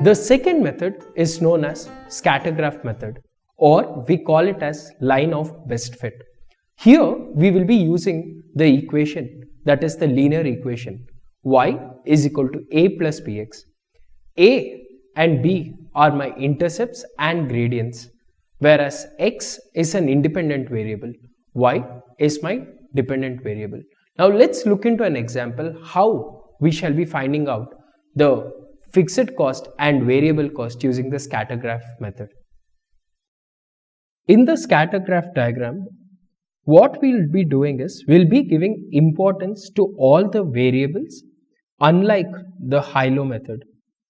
The second method is known as Scattergraph method, or we call it as line of best fit. Here we will be using the equation, that is the linear equation, y is equal to a plus bx. A and b are my intercepts and gradients, whereas x is an independent variable, y is my dependent variable. Now let's look into an example how we shall be finding out the fixed cost and variable cost using the Scattergraph method. In the Scattergraph diagram, what we'll be doing is we'll be giving importance to all the variables, unlike the high-low method.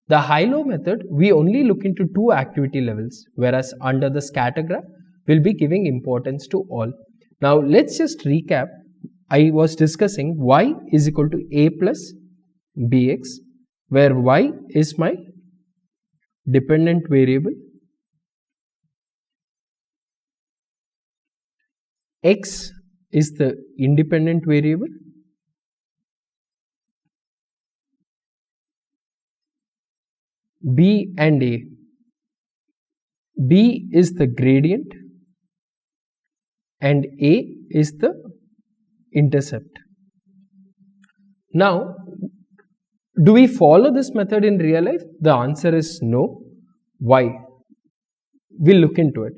The high-low method, we only look into two activity levels, whereas under the Scattergraph, we'll be giving importance to all. Now let's just recap. I was discussing y is equal to a plus bx, where y is my dependent variable, x is the independent variable, b and a. B is the gradient and a is the intercept. Now, do we follow this method in real life? The answer is no. Why? We'll look into it.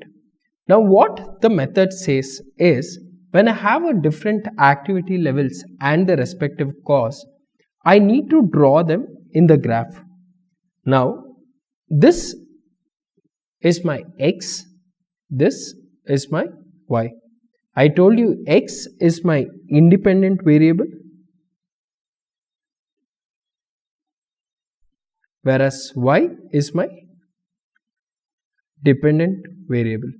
Now what the method says is, when I have a different activity levels and the respective costs, I need to draw them in the graph. Now this is my x, this is my y. I told you x is my independent variable, whereas y is my dependent variable.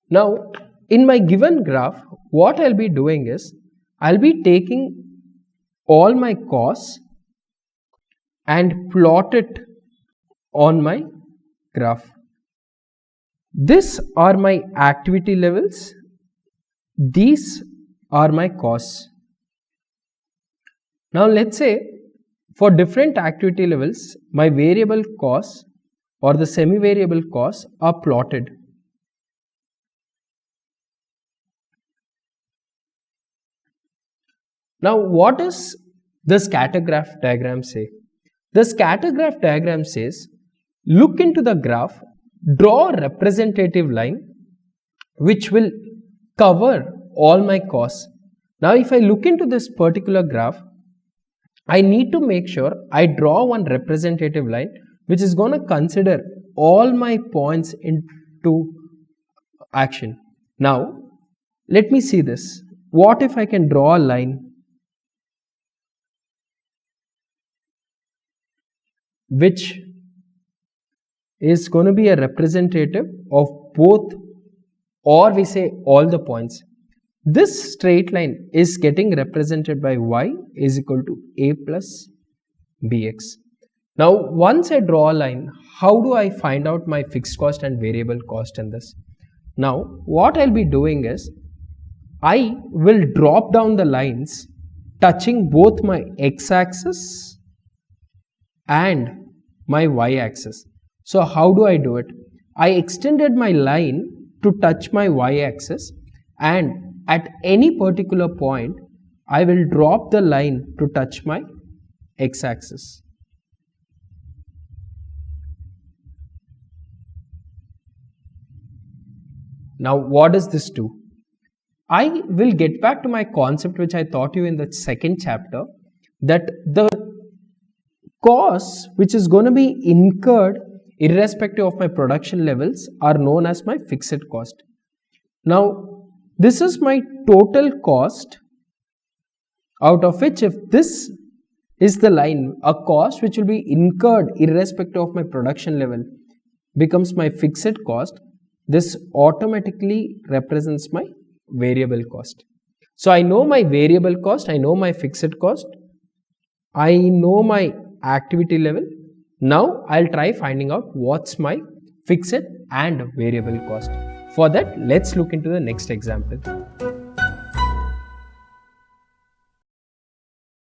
Now in my given graph, what I'll be doing is, I'll be taking all my costs and plot it on my graph. These are my activity levels, these are my costs. Now let's say for different activity levels, my variable costs or the semi-variable costs are plotted. Now what does the Scattergraph diagram say? The Scattergraph diagram says, look into the graph, draw a representative line which will cover all my costs. Now if I look into this particular graph, I need to make sure I draw one representative line which is going to consider all my points into action. Now let me see this. What if I can draw a line which is going to be a representative of both, or we say all the points. This straight line is getting represented by y is equal to a plus bx. Now once I draw a line, how do I find out my fixed cost and variable cost in this? Now what I'll be doing is, I will drop down the lines touching both my x-axis and my y-axis. So how do I do it? I extended my line to touch my y-axis, and at any particular point I will drop the line to touch my x-axis. Now what does this do? I will get back to my concept which I taught you in the second chapter, that the costs which is going to be incurred irrespective of my production levels are known as my fixed cost. Now this is my total cost, out of which if this is the line, a cost which will be incurred irrespective of my production level becomes my fixed cost, this automatically represents my variable cost. So I know my variable cost, I know my fixed cost, I know my activity level. Now I'll try finding out what's my fixed and variable cost. For that, let's look into the next example.